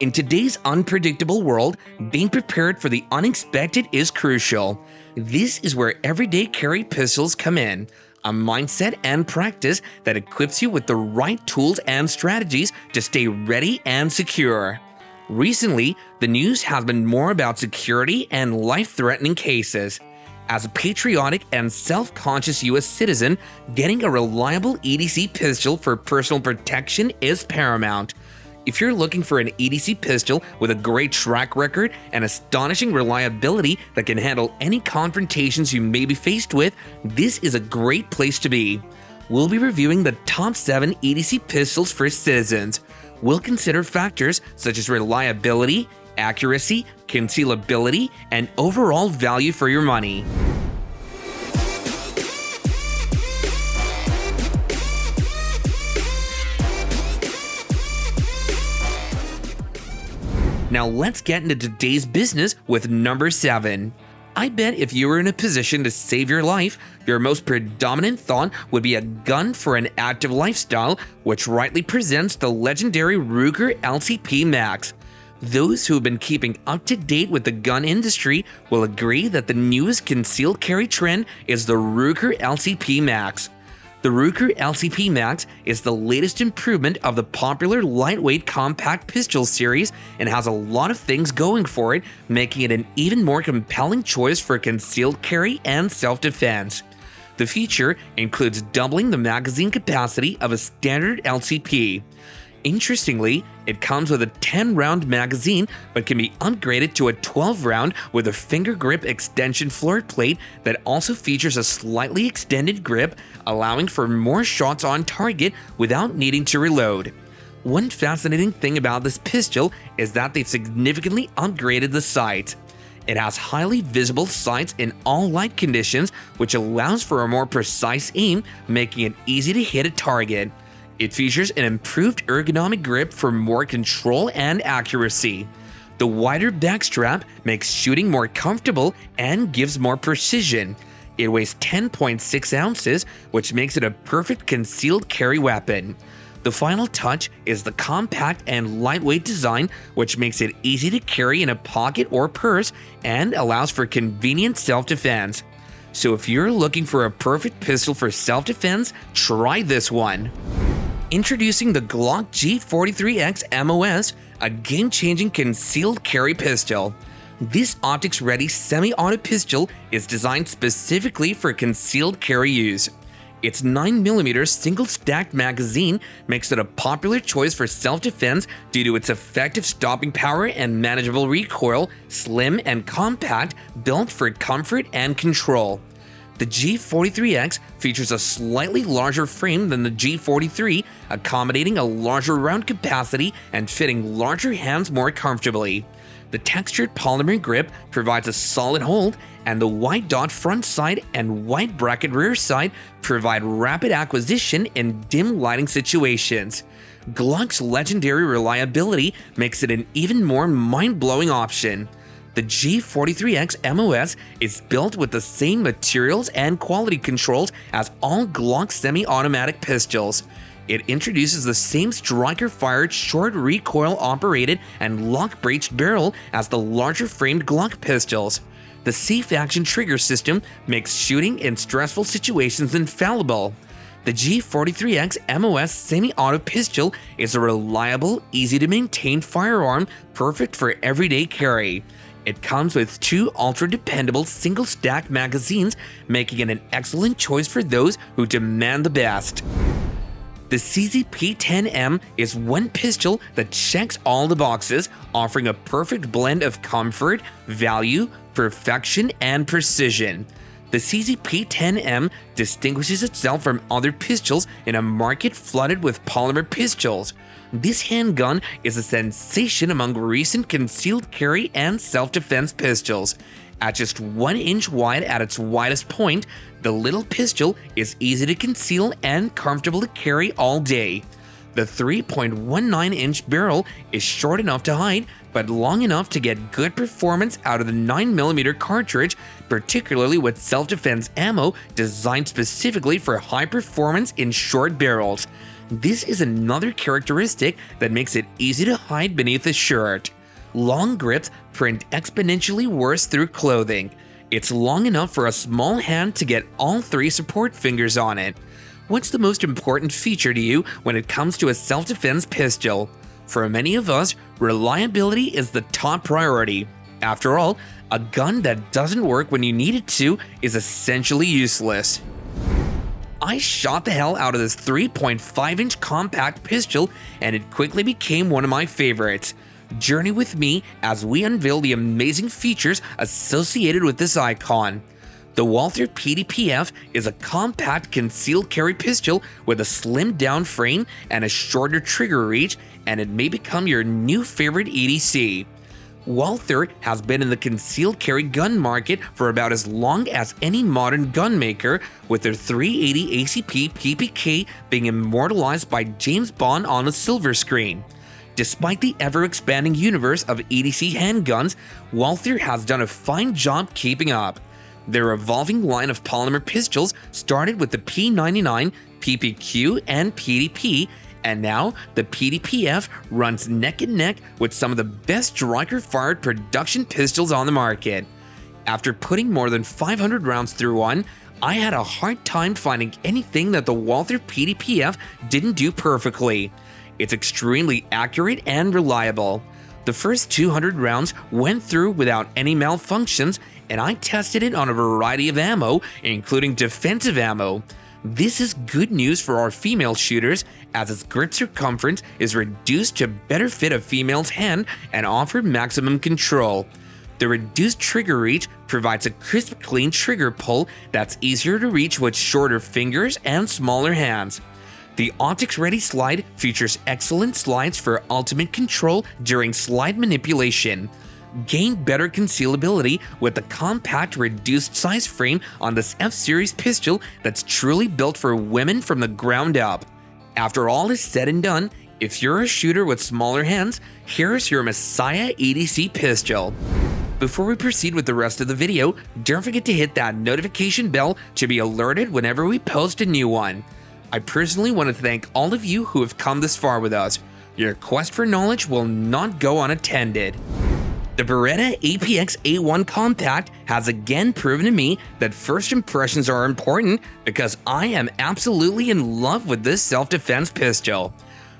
In today's unpredictable world, being prepared for the unexpected is crucial. This is where everyday carry pistols come in, a mindset and practice that equips you with the right tools and strategies to stay ready and secure. Recently, the news has been more about security and life-threatening cases. As a patriotic and self-conscious U.S. citizen, getting a reliable EDC pistol for personal protection is paramount. If you're looking for an EDC pistol with a great track record and astonishing reliability that can handle any confrontations you may be faced with, this is a great place to be. We'll be reviewing the top 7 EDC pistols for citizens. We'll consider factors such as reliability, accuracy, concealability, and overall value for your money. Now let's get into today's business with number 7. I bet if you were in a position to save your life, your most predominant thought would be a gun for an active lifestyle, which rightly presents the legendary Ruger LCP Max. Those who have been keeping up to date with the gun industry will agree that the newest concealed carry trend is the Ruger LCP Max. The Ruger LCP Max is the latest improvement of the popular lightweight compact pistol series and has a lot of things going for it, making it an even more compelling choice for concealed carry and self-defense. The feature includes doubling the magazine capacity of a standard LCP. Interestingly, it comes with a 10-round magazine but can be upgraded to a 12-round with a finger grip extension floor plate that also features a slightly extended grip, allowing for more shots on target without needing to reload. One fascinating thing about this pistol is that they've significantly upgraded the sight. It has highly visible sights in all light conditions, which allows for a more precise aim, making it easy to hit a target. It features an improved ergonomic grip for more control and accuracy. The wider back strap makes shooting more comfortable and gives more precision. It weighs 10.6 ounces, which makes it a perfect concealed carry weapon. The final touch is the compact and lightweight design, which makes it easy to carry in a pocket or purse and allows for convenient self-defense. So if you're looking for a perfect pistol for self-defense, try this one. Introducing the Glock G43X MOS, a game-changing concealed carry pistol. This optics-ready semi-auto pistol is designed specifically for concealed carry use. Its 9mm single-stacked magazine makes it a popular choice for self-defense due to its effective stopping power and manageable recoil, slim and compact, built for comfort and control. The G43X features a slightly larger frame than the G43, accommodating a larger round capacity and fitting larger hands more comfortably. The textured polymer grip provides a solid hold, and the white dot front side and white bracket rear side provide rapid acquisition in dim lighting situations. Glock's legendary reliability makes it an even more mind-blowing option. The G43X MOS is built with the same materials and quality controls as all Glock semi-automatic pistols. It introduces the same striker-fired short recoil-operated and lock-breached barrel as the larger framed Glock pistols. The safe action trigger system makes shooting in stressful situations infallible. The G43X MOS semi-auto pistol is a reliable, easy-to-maintain firearm perfect for everyday carry. It comes with 2 ultra-dependable single-stack magazines, making it an excellent choice for those who demand the best. The CZP-10M is one pistol that checks all the boxes, offering a perfect blend of comfort, value, perfection, and precision. The CZP-10M distinguishes itself from other pistols in a market flooded with polymer pistols. This handgun is a sensation among recent concealed carry and self-defense pistols. At just 1 inch wide at its widest point, the little pistol is easy to conceal and comfortable to carry all day. The 3.19-inch barrel is short enough to hide, but long enough to get good performance out of the 9mm cartridge, particularly with self-defense ammo designed specifically for high performance in short barrels. This is another characteristic that makes it easy to hide beneath a shirt. Long grips print exponentially worse through clothing. It's long enough for a small hand to get all 3 support fingers on it. What's the most important feature to you when it comes to a self-defense pistol? For many of us, reliability is the top priority. After all, a gun that doesn't work when you need it to is essentially useless. I shot the hell out of this 3.5-inch compact pistol, and it quickly became one of my favorites. Journey with me as we unveil the amazing features associated with this icon. The Walther PDPF is a compact concealed carry pistol with a slimmed down frame and a shorter trigger reach, and it may become your new favorite EDC. Walther has been in the concealed carry gun market for about as long as any modern gun maker, with their 380 ACP PPK being immortalized by James Bond on a silver screen. Despite the ever-expanding universe of EDC handguns, Walther has done a fine job keeping up. Their evolving line of polymer pistols started with the P99, PPQ, and PDP, and now the PDPF runs neck and neck with some of the best striker-fired production pistols on the market. After putting more than 500 rounds through one, I had a hard time finding anything that the Walther PDPF didn't do perfectly. It's extremely accurate and reliable. The first 200 rounds went through without any malfunctions, and I tested it on a variety of ammo, including defensive ammo. This is good news for our female shooters, as its grip circumference is reduced to better fit a female's hand and offer maximum control. The reduced trigger reach provides a crisp, clean trigger pull that's easier to reach with shorter fingers and smaller hands. The Optics Ready slide features excellent slides for ultimate control during slide manipulation. Gain better concealability with the compact reduced size frame on this F-Series pistol that's truly built for women from the ground up. After all is said and done, if you're a shooter with smaller hands, here's your Messiah EDC pistol. Before we proceed with the rest of the video, don't forget to hit that notification bell to be alerted whenever we post a new one. I personally want to thank all of you who have come this far with us. Your quest for knowledge will not go unattended. The Beretta APX A1 Compact has again proven to me that first impressions are important, because I am absolutely in love with this self-defense pistol.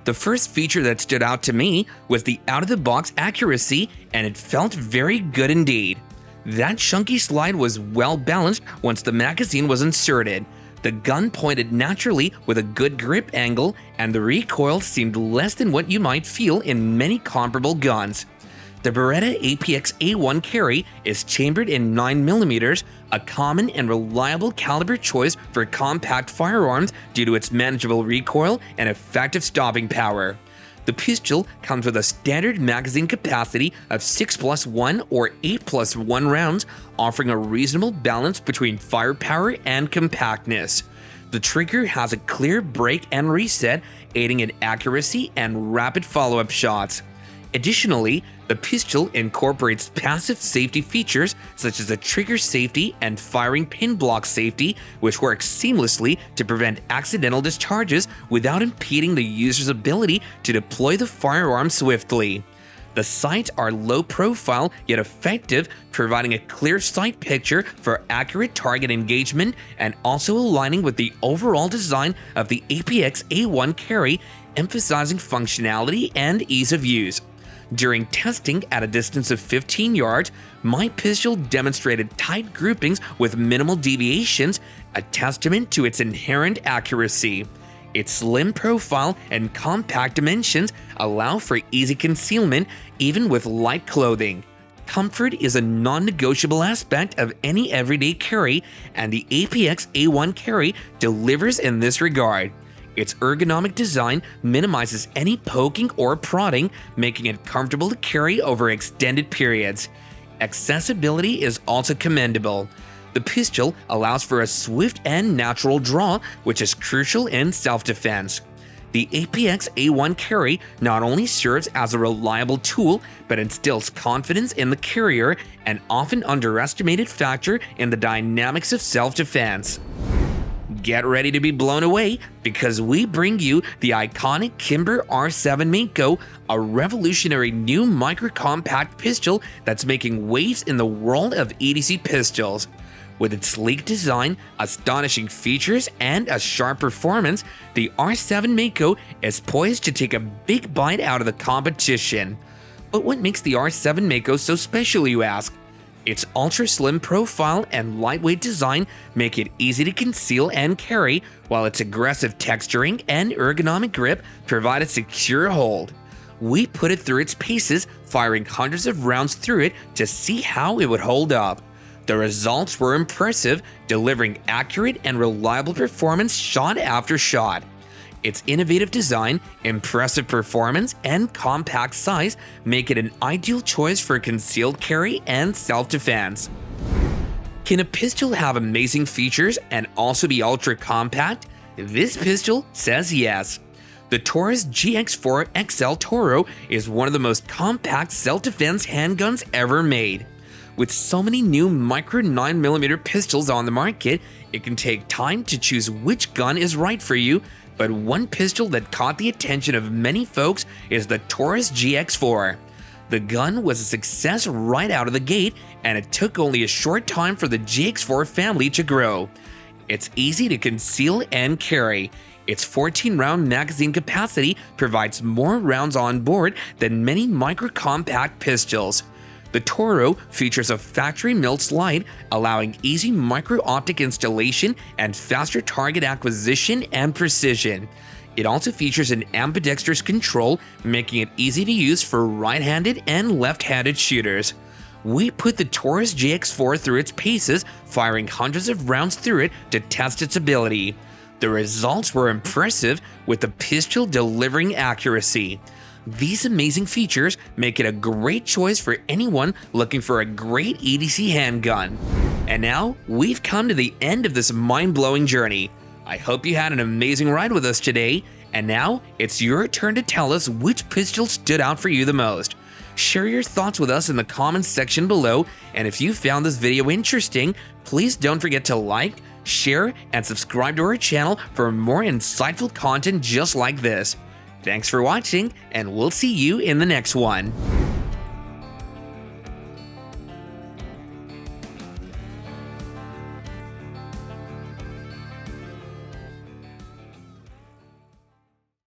The first feature that stood out to me was the out-of-the-box accuracy, and it felt very good indeed. That chunky slide was well balanced once the magazine was inserted. The gun pointed naturally with a good grip angle, and the recoil seemed less than what you might feel in many comparable guns. The Beretta APX A1 carry is chambered in 9mm, a common and reliable caliber choice for compact firearms due to its manageable recoil and effective stopping power. The pistol comes with a standard magazine capacity of 6+1 or 8+1 rounds, offering a reasonable balance between firepower and compactness. The trigger has a clear break and reset, aiding in accuracy and rapid follow-up shots. Additionally, the pistol incorporates passive safety features such as a trigger safety and firing pin block safety, which works seamlessly to prevent accidental discharges without impeding the user's ability to deploy the firearm swiftly. The sights are low profile yet effective, providing a clear sight picture for accurate target engagement, and also aligning with the overall design of the APX A1 carry, emphasizing functionality and ease of use. During testing at a distance of 15 yards, my pistol demonstrated tight groupings with minimal deviations, a testament to its inherent accuracy. Its slim profile and compact dimensions allow for easy concealment even with light clothing. Comfort is a non-negotiable aspect of any everyday carry, and the APX A1 carry delivers in this regard. Its ergonomic design minimizes any poking or prodding, making it comfortable to carry over extended periods. Accessibility is also commendable. The pistol allows for a swift and natural draw, which is crucial in self-defense. The APX A1 carry not only serves as a reliable tool, but instills confidence in the carrier, an often underestimated factor in the dynamics of self-defense. get ready to be blown away because we bring you the iconic Kimber R7 Makeo, a revolutionary new micro-compact pistol that's making waves in the world of EDC pistols. With its sleek design, astonishing features, and a sharp performance, the R7 Makeo is poised to take a big bite out of the competition. But what makes the R7 Makeo so special, you ask? Its ultra-slim profile and lightweight design make it easy to conceal and carry, while its aggressive texturing and ergonomic grip provide a secure hold. We put it through its paces, firing hundreds of rounds through it to see how it would hold up. The results were impressive, delivering accurate and reliable performance shot after shot. Its innovative design, impressive performance, and compact size make it an ideal choice for concealed carry and self-defense. Can a pistol have amazing features and also be ultra-compact? This pistol says yes. The Taurus GX4 XL Toro is one of the most compact self-defense handguns ever made. With so many new micro 9mm pistols on the market, it can take time to choose which gun is right for you, but one pistol that caught the attention of many folks is the Taurus GX4. The gun was a success right out of the gate, and it took only a short time for the GX4 family to grow. It's easy to conceal and carry. Its 14-round magazine capacity provides more rounds on board than many micro-compact pistols. The Toro features a factory-milled slide, allowing easy micro-optic installation and faster target acquisition and precision. It also features an ambidextrous control, making it easy to use for right-handed and left-handed shooters. We put the Taurus GX4 through its paces, firing hundreds of rounds through it to test its ability. The results were impressive, with the pistol delivering accuracy. These amazing features make it a great choice for anyone looking for a great EDC handgun. And now, we've come to the end of this mind-blowing journey. I hope you had an amazing ride with us today, and now it's your turn to tell us which pistol stood out for you the most. Share your thoughts with us in the comments section below, and if you found this video interesting, please don't forget to like, share, and subscribe to our channel for more insightful content just like this. Thanks for watching, and we'll see you in the next one.